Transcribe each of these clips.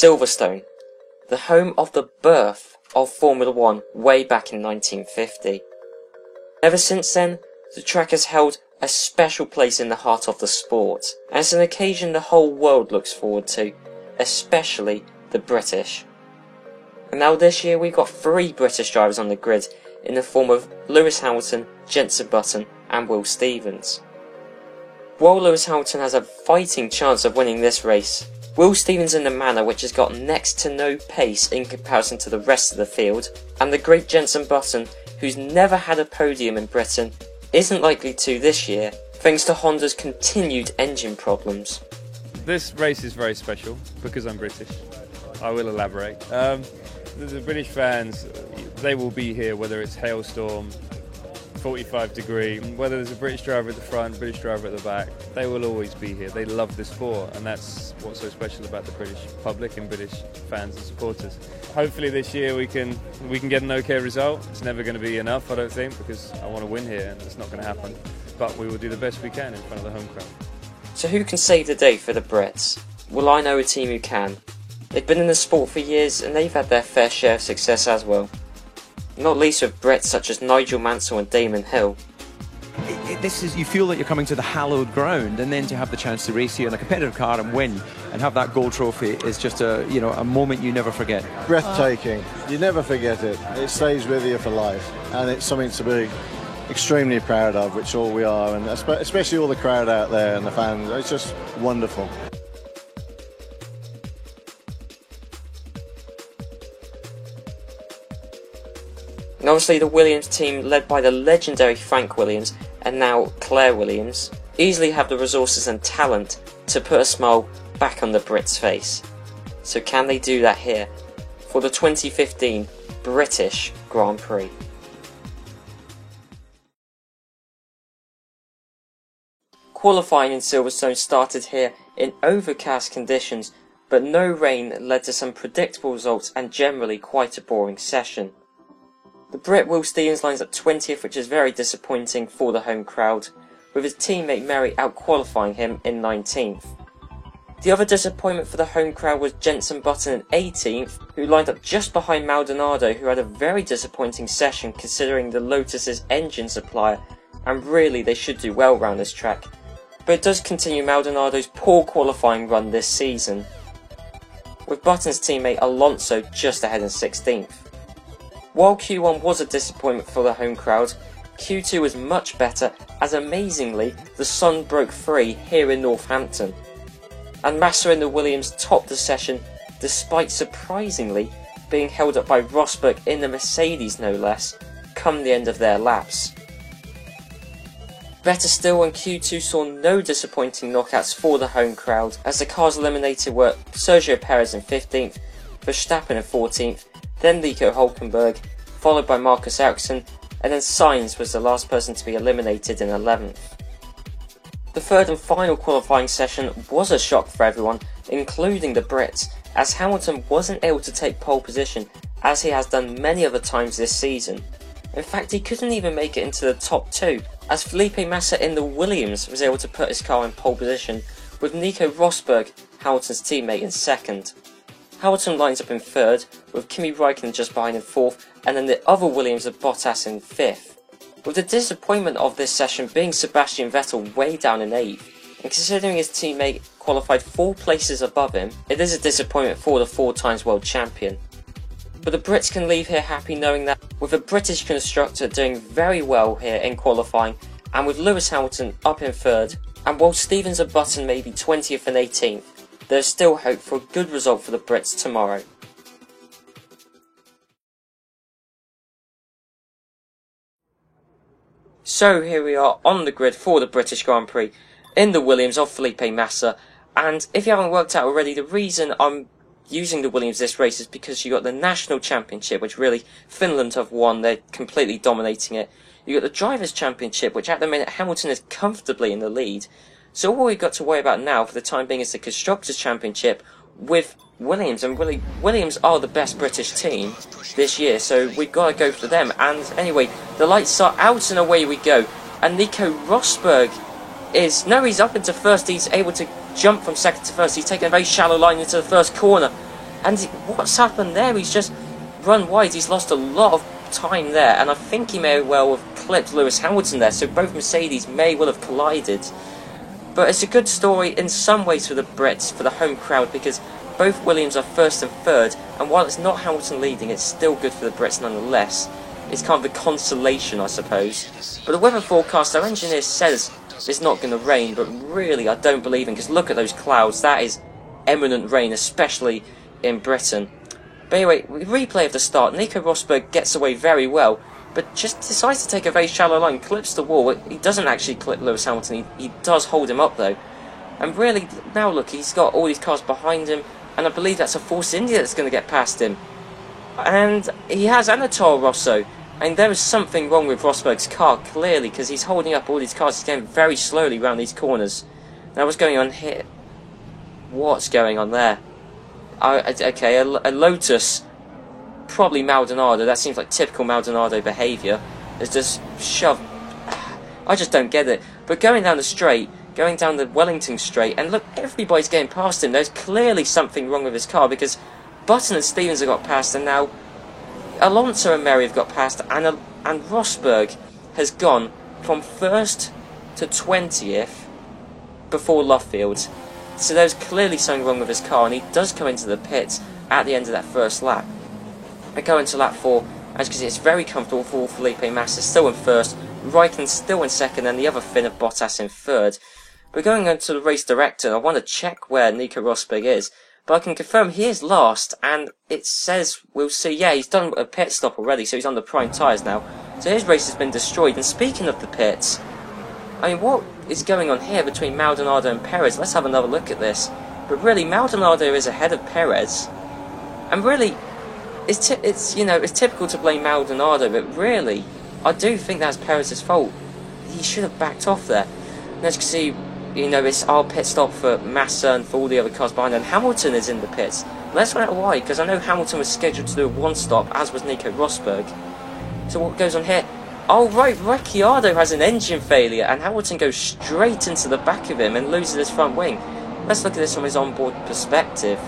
Silverstone, the home of the birth of Formula One way back in 1950. Ever since then, the track has held a special place in the heart of the sport, and it's an occasion the whole world looks forward to, especially the British. And now this year we've got 3 British drivers on the grid in the form of Lewis Hamilton, Jenson Button and Will Stevens. While Lewis Hamilton has a fighting chance of winning this race, Will Stevens in the manor which has got next to no pace in comparison to the rest of the field, and the great Jenson Button, who's never had a podium in Britain, isn't likely to this year, thanks to Honda's continued engine problems. This race is very special because I'm British. I will elaborate. The British fans, they will be here whether it's hailstorm, 45 degree, whether there's a British driver at the front, British driver at the back, they will always be here. They love the sport, and that's what's so special about the British public and British fans and supporters. Hopefully this year we can get an okay result. It's never going to be enough, I don't think, because I want to win here and it's not going to happen. But we will do the best we can in front of the home crowd. So who can save the day for the Brits? Well, I know a team who can. They've been in the sport for years and they've had their fair share of success as well. Not least with Brits such as Nigel Mansell and Damon Hill. You feel that you're coming to the hallowed ground, and then to have the chance to race here in a competitive car and win and have that gold trophy is just a moment you never forget. Breathtaking. You never forget it. It stays with you for life, and it's something to be extremely proud of, which all we are, and especially all the crowd out there and the fans. It's just wonderful. And obviously the Williams team, led by the legendary Frank Williams and now Claire Williams, easily have the resources and talent to put a smile back on the Brits' face. So can they do that here for the 2015 British Grand Prix? Qualifying in Silverstone started here in overcast conditions, but no rain led to some predictable results and generally quite a boring session. The Brit Will Stevens lines up 20th, which is very disappointing for the home crowd, with his teammate Merry out-qualifying him in 19th. The other disappointment for the home crowd was Jenson Button in 18th, who lined up just behind Maldonado, who had a very disappointing session considering the Lotus's engine supplier, and really they should do well round this track. But it does continue Maldonado's poor qualifying run this season, with Button's teammate Alonso just ahead in 16th. While Q1 was a disappointment for the home crowd, Q2 was much better, as amazingly the sun broke free here in Northampton. And Massa and the Williams topped the session despite surprisingly being held up by Rosberg in the Mercedes no less, come the end of their laps. Better still when Q2 saw no disappointing knockouts for the home crowd, as the cars eliminated were Sergio Perez in 15th, Verstappen in 14th, then Nico Hülkenberg, followed by Marcus Ericsson, and then Sainz was the last person to be eliminated in 11th. The third and final qualifying session was a shock for everyone, including the Brits, as Hamilton wasn't able to take pole position as he has done many other times this season. In fact, he couldn't even make it into the top 2, as Felipe Massa in the Williams was able to put his car in pole position, with Nico Rosberg, Hamilton's teammate, in 2nd. Hamilton lines up in 3rd, with Kimi Räikkönen just behind in 4th, and then the other Williams of Bottas in 5th. With the disappointment of this session being Sebastian Vettel way down in 8th, and considering his teammate qualified 4 places above him, it is a disappointment for the 4 times world champion. But the Brits can leave here happy knowing that with a British constructor doing very well here in qualifying, and with Lewis Hamilton up in 3rd, and while Stevens and Button may be 20th and 18th, there is still hope for a good result for the Brits tomorrow. So here we are on the grid for the British Grand Prix in the Williams of Felipe Massa, and if you haven't worked out already, the reason I'm using the Williams this race is because you got the National Championship, which really Finland have won, they're completely dominating it. You got the Drivers' Championship, which at the minute Hamilton is comfortably in the lead. So all we've got to worry about now for the time being is the Constructors' Championship with Williams, and really Williams are the best British team this year, so we've got to go for them. And anyway, the lights are out and away we go, and Nico Rosberg he's up into 1st, he's able to jump from 2nd to 1st, he's taken a very shallow line into the 1st corner, And what's happened there? He's just run wide. He's lost a lot of time there, and I think he may well have clipped Lewis Hamilton there, so both Mercedes may well have collided. But it's a good story in some ways for the Brits, for the home crowd, because both Williams are first and third, and while it's not Hamilton leading, it's still good for the Brits nonetheless. It's kind of a consolation, I suppose. But the weather forecast, our engineer says it's not going to rain, but really I don't believe in, because look at those clouds. That is imminent rain, especially in Britain. But anyway, replay of the start. Nico Rosberg gets away very well, but just decides to take a very shallow line, clips the wall. He doesn't actually clip Lewis Hamilton, he does hold him up though. And really, now look, he's got all these cars behind him, and I believe that's a Force India that's going to get past him. And he has, and a Toro Rosso. And there is something wrong with Rosberg's car, clearly, because he's holding up all these cars. He's going very slowly around these corners. Now, what's going on here? What's going on there? Okay, a Lotus, probably Maldonado. That seems like typical Maldonado behaviour. It's just shove. I just don't get it. But going down the straight, going down the Wellington straight, and look, everybody's getting past him. There's clearly something wrong with his car, because Button and Stevens have got past, and now Alonso and Mary have got past, and Rosberg has gone from 1st to 20th before Luffield. So there's clearly something wrong with his car, and he does come into the pits at the end of that first lap. I go into lap 4, as you can see, it's very comfortable for Felipe Massa, still in 1st, Raikkonen still in 2nd, and the other Finn of Bottas in 3rd. But going on to the race director, I want to check where Nico Rosberg is, but I can confirm he is last, and it says, we'll see, yeah, he's done a pit stop already, so he's on the prime tyres now. So his race has been destroyed, and speaking of the pits, I mean, what is going on here between Maldonado and Perez? Let's have another look at this. But really, Maldonado is ahead of Perez, and really, it's typical to blame Maldonado, but really, I do think that's Perez's fault. He should have backed off there. And as you can see, it's our pit stop for Massa and for all the other cars behind, and Hamilton is in the pits. Let's find out why, because I know Hamilton was scheduled to do a one stop, as was Nico Rosberg. So what goes on here? Oh right, Ricciardo has an engine failure, and Hamilton goes straight into the back of him and loses his front wing. Let's look at this from his onboard perspective.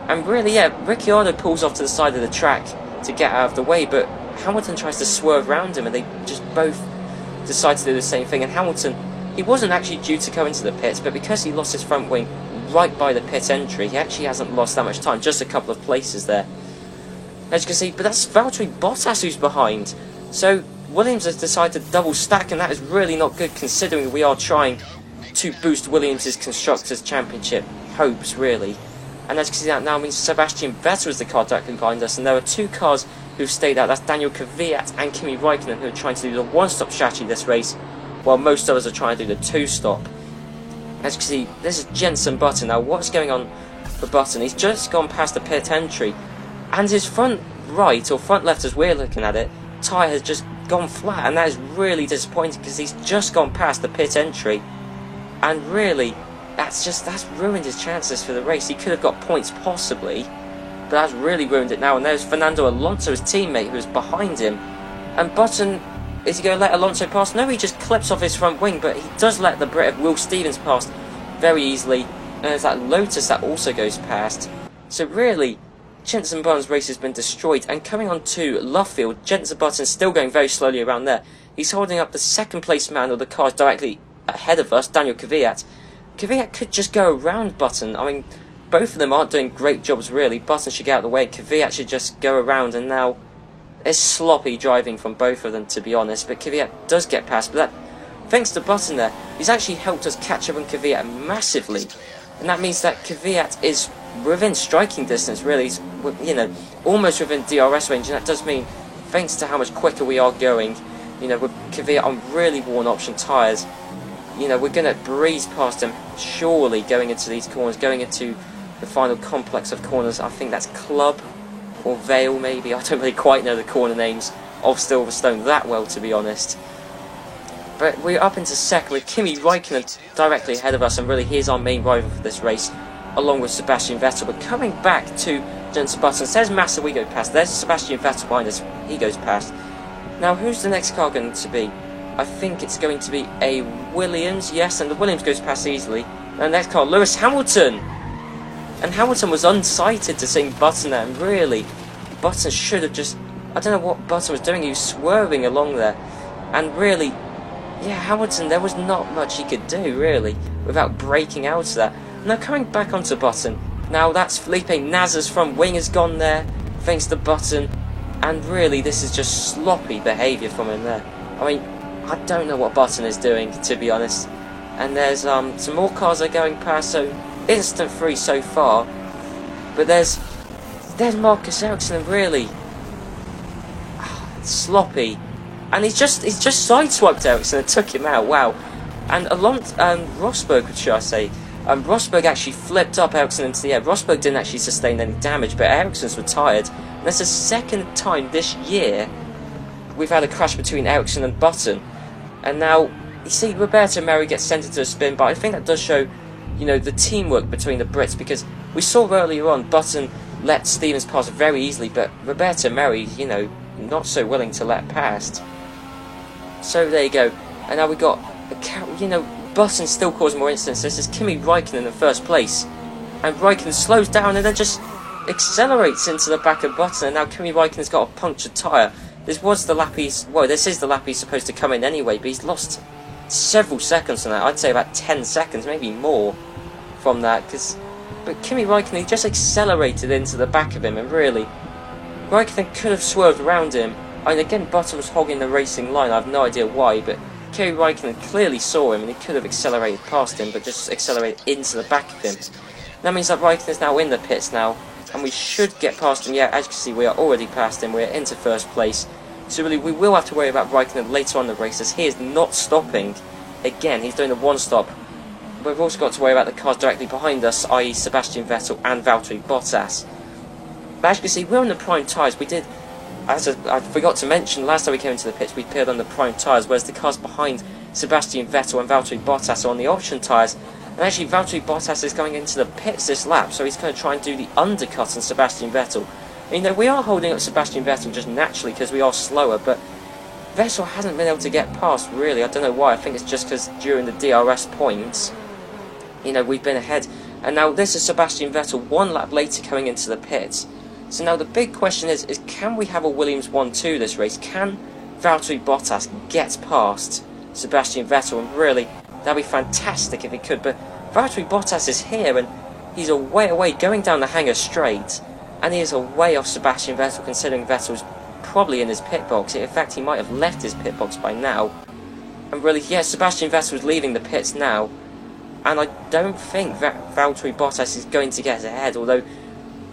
And really, yeah, Ricciardo pulls off to the side of the track to get out of the way, but Hamilton tries to swerve around him, and they just both decide to do the same thing. And Hamilton, he wasn't actually due to go into the pits, but because he lost his front wing right by the pit entry, he actually hasn't lost that much time, just a couple of places there. As you can see, but that's Valtteri Bottas who's behind. So Williams has decided to double stack, and that is really not good, considering we are trying to boost Williams' Constructors' Championship hopes, really. And as you can see, that now means Sebastian Vettel is the car directly behind us, and there are two cars who've stayed out. That's Daniel Kvyat and Kimi Raikkonen, who are trying to do the one-stop strategy this race, while most others are trying to do the two-stop. As you can see, this is Jenson Button. Now, what's going on for Button? He's just gone past the pit entry, and his front right, or front left as we're looking at it, tyre has just gone flat, and that is really disappointing, because he's just gone past the pit entry, and really, that's ruined his chances for the race. He could have got points possibly, but that's really ruined it now. And there's Fernando Alonso, his teammate, who's behind him, and Button, is he going to let Alonso pass? No, he just clips off his front wing, but he does let the Brit of Will Stevens pass very easily, and there's that Lotus that also goes past. So really, Jenson Button's race has been destroyed. And coming on to Luffield, Jenson Button still going very slowly around there. He's holding up the second place man of the cars directly ahead of us, Daniel Kvyat. Kvyat could just go around Button. I mean, both of them aren't doing great jobs really. Button should get out of the way, Kvyat should just go around, and now it's sloppy driving from both of them, to be honest. But Kvyat does get past, but that, thanks to Button there, he's actually helped us catch up on Kvyat massively. And that means that Kvyat is within striking distance, really. He's, almost within DRS range, and that does mean, thanks to how much quicker we are going, with Kvyat on really worn option tyres, we're going to breeze past him, surely, going into these corners, going into the final complex of corners. I think that's Club or Vale, maybe. I don't really quite know the corner names of Silverstone that well, to be honest. But we're up into second with Kimi Raikkonen directly ahead of us, and really he's our main rival for this race, along with Sebastian Vettel. But coming back to Jenson Button, there's Massa, we go past. There's Sebastian Vettel behind us, he goes past. Now, who's the next car going to be? I think it's going to be a Williams, yes, and the Williams goes past easily. And the next car, Lewis Hamilton. And Hamilton was unsighted to seeing Button there, and really, Button should have just... I don't know what Button was doing, he was swerving along there. And really, yeah, Hamilton, there was not much he could do, really, without breaking out of that. Now, coming back onto Button, now that's Felipe Nasr's front wing has gone there, thanks to Button. And really, this is just sloppy behaviour from him there. I mean, I don't know what Button is doing, to be honest. And there's some more cars are going past, so instant free so far. But there's Marcus Ericsson, and really sloppy. And he's just sideswiped Ericsson and took him out. Wow. And Rosberg, should I say? Rosberg actually flipped up Ericsson into the air. Rosberg didn't actually sustain any damage, but Ericsson's retired. And that's the second time this year we've had a crash between Ericsson and Button. And now, you see, Roberto Merhi gets sent into a spin, but I think that does show, you know, the teamwork between the Brits, because we saw earlier on Button let Stevens pass very easily, but Roberto Merhi, you know, not so willing to let past. So there you go. And now we got, you know, Button still causing more incidents. This is Kimi Räikkönen in first place. And Räikkönen slows down and then just accelerates into the back of Button. And now Kimi Räikkönen's got a punctured tyre. This is the lap he's supposed to come in anyway, but he's lost several seconds on that. I'd say about 10 seconds, maybe more, from that. But Kimi Räikkönen, he just accelerated into the back of him, and really, Räikkönen could have swerved around him. I mean, again, Button was hogging the racing line. I have no idea why, but Kimi Räikkönen clearly saw him, and he could have accelerated past him, but just accelerated into the back of him. That means that Räikkönen is now in the pits now, and we should get past him. Yeah, as you can see, we are already past him. We're into first place. So really, we will have to worry about Räikkönen later on in the race, as he is not stopping. Again, he's doing the one stop. We've also got to worry about the cars directly behind us, i.e. Sebastian Vettel and Valtteri Bottas. But as you can see, we're on the prime tyres. We did, I forgot to mention, last time we came into the pits, we appeared on the prime tyres, whereas the cars behind Sebastian Vettel and Valtteri Bottas are on the option tyres. And actually, Valtteri Bottas is going into the pits this lap, so he's going to try and do the undercut on Sebastian Vettel. You know, we are holding up Sebastian Vettel just naturally because we are slower, but Vettel hasn't been able to get past, really. I don't know why. I think it's just because during the DRS points, you know, we've been ahead. And now this is Sebastian Vettel 1 lap later coming into the pits. So now the big question is can we have a Williams 1-2 this race? Can Valtteri Bottas get past Sebastian Vettel? And really, that'd be fantastic if he could. But Valtteri Bottas is here, and he's a way away going down the hangar straight. And he is a way off Sebastian Vettel, considering Vettel's probably in his pit box. In fact, he might have left his pit box by now. And really, yes, Sebastian Vettel is leaving the pits now. And I don't think Valtteri Bottas is going to get ahead, although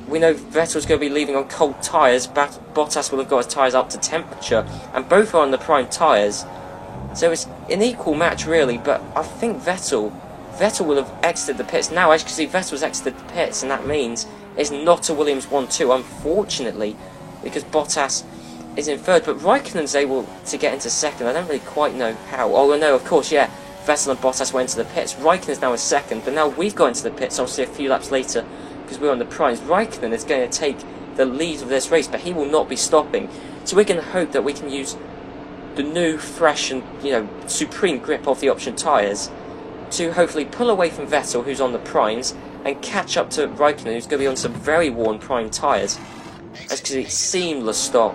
we know Vettel's going to be leaving on cold tyres. Bottas will have got his tyres up to temperature, and both are on the prime tyres. So it's an equal match, really, but I think Vettel will have exited the pits. Now, as you can see, Vettel's exited the pits, and that means it's not a Williams 1-2, unfortunately, because Bottas is in third, but Räikkönen's able to get into second. I don't really quite know how. Oh, no, of course, yeah, Vettel and Bottas went into the pits. Räikkönen's now in second, but now we've got into the pits, obviously a few laps later, because we're on the primes. Räikkönen is going to take the lead of this race, but he will not be stopping. So we're going to hope that we can use the new, fresh and, you know, supreme grip of the option tyres to hopefully pull away from Vettel, who's on the primes, and catch up to Räikkönen, who's going to be on some very worn prime tyres. As you can see, seamless stop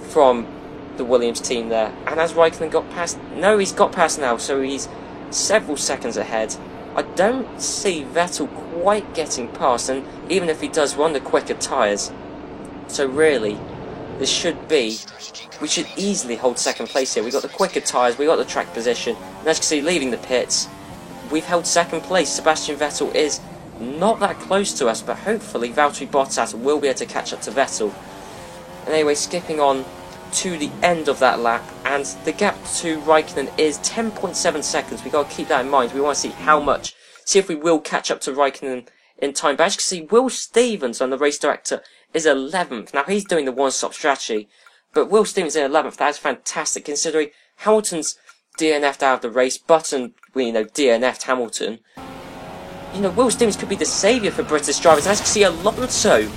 from the Williams team there. And as Räikkönen got past, no, he's got past now, so he's several seconds ahead. I don't see Vettel quite getting past, and even if he does, we're on the quicker tyres. So really, this should be, we should easily hold second place here. We've got the quicker tyres, we've got the track position, and as you can see, leaving the pits, we've held second place. Sebastian Vettel is not that close to us, but hopefully Valtteri Bottas will be able to catch up to Vettel. And anyway, skipping on to the end of that lap, and the gap to Räikkönen is 10.7 seconds. We've got to keep that in mind. We want to see how much, see if we will catch up to Räikkönen in time. But as you can see, Will Stevens, on the race director, is 11th. Now, he's doing the one-stop strategy, but Will Stevens is 11th. That is fantastic, considering Hamilton's DNF'd out of the race. Button, you know, DNF'd Hamilton. You know, Will Stevens could be the saviour for British drivers. And as you can see, Alonso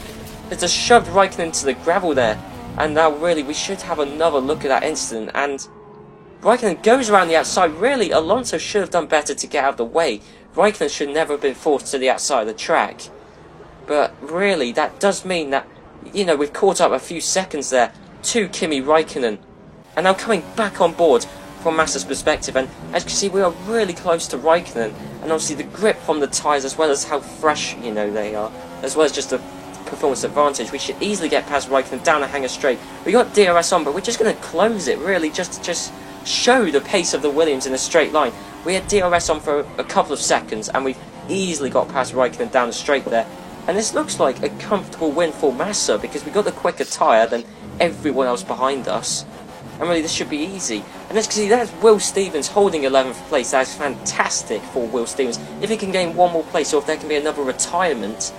has just shoved Räikkönen into the gravel there. And now, really, we should have another look at that incident. And Räikkönen goes around the outside. Really, Alonso should have done better to get out of the way. Räikkönen should never have been forced to the outside of the track. But really, that does mean that, you know, we've caught up a few seconds there to Kimi Räikkönen. And now coming back on board from Massa's perspective, and as you can see, we are really close to Räikkönen, and obviously the grip from the tyres, as well as how fresh, you know, they are, as well as just the performance advantage, we should easily get past Räikkönen down a hanger straight. We got DRS on, but we're just going to close it, really, just to show the pace of the Williams in a straight line. We had DRS on for a couple of seconds, and we've easily got past Räikkönen down the straight there. And this looks like a comfortable win for Massa, because we got the quicker tyre than everyone else behind us. And really, this should be easy. And as you can see, that's Will Stevens holding 11th place. That's fantastic for Will Stevens. If he can gain one more place, or if there can be another retirement,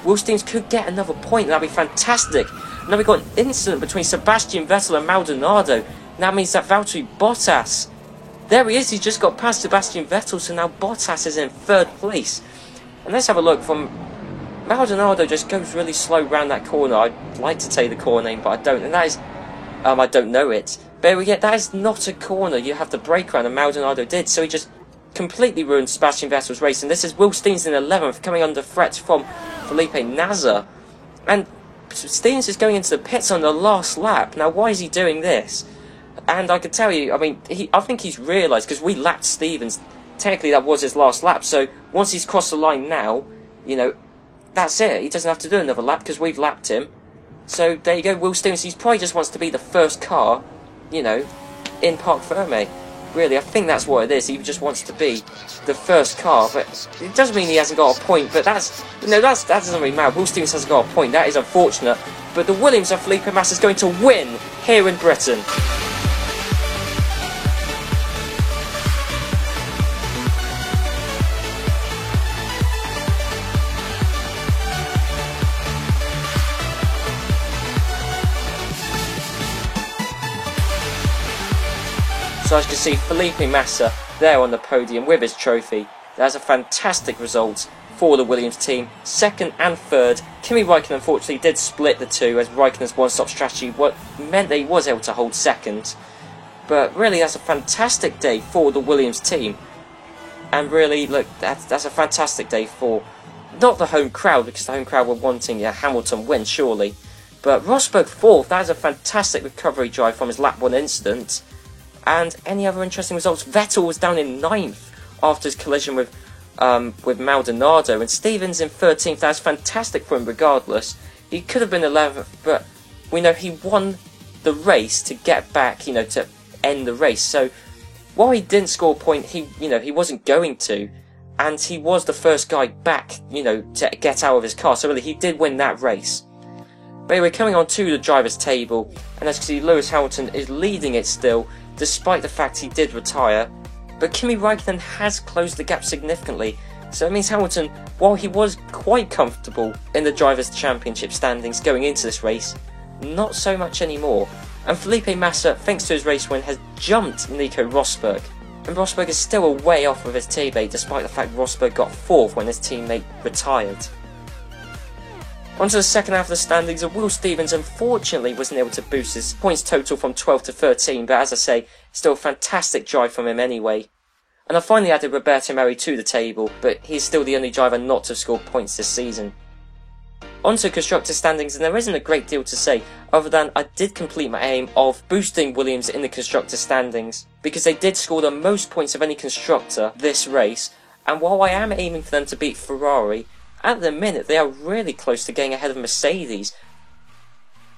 Will Stevens could get another point. That'd be fantastic. Now we've got an incident between Sebastian Vettel and Maldonado. That means that Valtteri Bottas, there he is. He just got past Sebastian Vettel, so now Bottas is in 3rd place. And let's have a look from Maldonado. Just goes really slow round that corner. I'd like to say the corner name, but I don't. And that is, I don't know it. But yeah, that is not a corner. You have to brake around, and Maldonado did. So he just completely ruined Sebastian Vettel's race. And this is Will Stevens in 11th, coming under threat from Felipe Nasr. And Stevens is going into the pits on the last lap. Now, why is he doing this? And I can tell you, I mean, I think he's realised, because we lapped Stevens. Technically, that was his last lap. So once he's crossed the line now, you know, that's it. He doesn't have to do another lap, because we've lapped him. So there you go, Will Stevens. He probably just wants to be the first car, you know, in Parc Fermé. Really, I think that's what it is. He just wants to be the first car, but it doesn't mean he hasn't got a point. But that's, you know, that doesn't really matter. Will Stevens hasn't got a point. That is unfortunate. But the Williams of Felipe Massa is going to win here in Britain. So as you can see, Felipe Massa there on the podium with his trophy. That's a fantastic result for the Williams team. 2nd and 3rd. Kimi Räikkönen unfortunately did split the two, as Räikkönen's one-stop strategy meant that he was able to hold 2nd. But really, that's a fantastic day for the Williams team. And really, look, that's a fantastic day for not the home crowd, because the home crowd were wanting a Hamilton win, surely. But Rosberg 4th, that is a fantastic recovery drive from his lap 1 incident. And any other interesting results? Vettel was down in 9th after his collision with Maldonado, and Stevens in 13th. That's fantastic for him regardless. He could have been 11th, but we know he won the race to get back, you know, to end the race. So while he didn't score a point, he wasn't going to, and he was the first guy back, you know, to get out of his car. So really, he did win that race. But anyway, coming on to the drivers' table, and as you can see, Lewis Hamilton is leading it still, despite the fact he did retire. But Kimi Räikkönen has closed the gap significantly, so it means Hamilton, while he was quite comfortable in the Drivers' Championship standings going into this race, not so much anymore. And Felipe Massa, thanks to his race win, has jumped Nico Rosberg. And Rosberg is still a way off of his teammate, despite the fact Rosberg got 4th when his teammate retired. Onto the second half of the standings, and Will Stevens unfortunately wasn't able to boost his points total from 12 to 13, but as I say, still a fantastic drive from him anyway. And I finally added Roberto Merhi to the table, but he's still the only driver not to have scored points this season. Onto constructor standings, and there isn't a great deal to say, other than I did complete my aim of boosting Williams in the constructor standings, because they did score the most points of any constructor this race, and while I am aiming for them to beat Ferrari, at the minute, they are really close to getting ahead of Mercedes.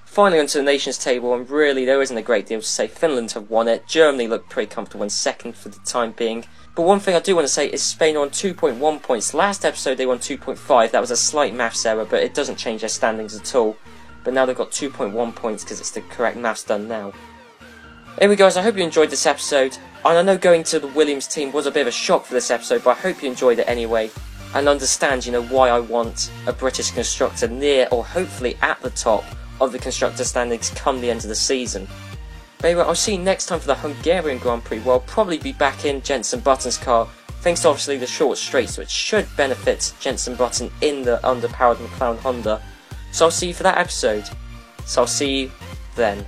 Finally, onto the nations table, and really there isn't a great deal to say. Finland have won it. Germany looked pretty comfortable in 2nd for the time being. But one thing I do want to say is Spain on 2.1 points. Last episode they won 2.5. That was a slight maths error, but it doesn't change their standings at all. But now they've got 2.1 points because it's the correct maths done now. Anyway guys, I hope you enjoyed this episode. And I know going to the Williams team was a bit of a shock for this episode, but I hope you enjoyed it anyway. And understand, you know, why I want a British constructor near or hopefully at the top of the constructor standings come the end of the season. But anyway, I'll see you next time for the Hungarian Grand Prix, where I'll probably be back in Jenson Button's car, thanks to obviously the short straight, which should benefit Jenson Button in the underpowered McLaren Honda. So I'll see you for that episode. So I'll see you then.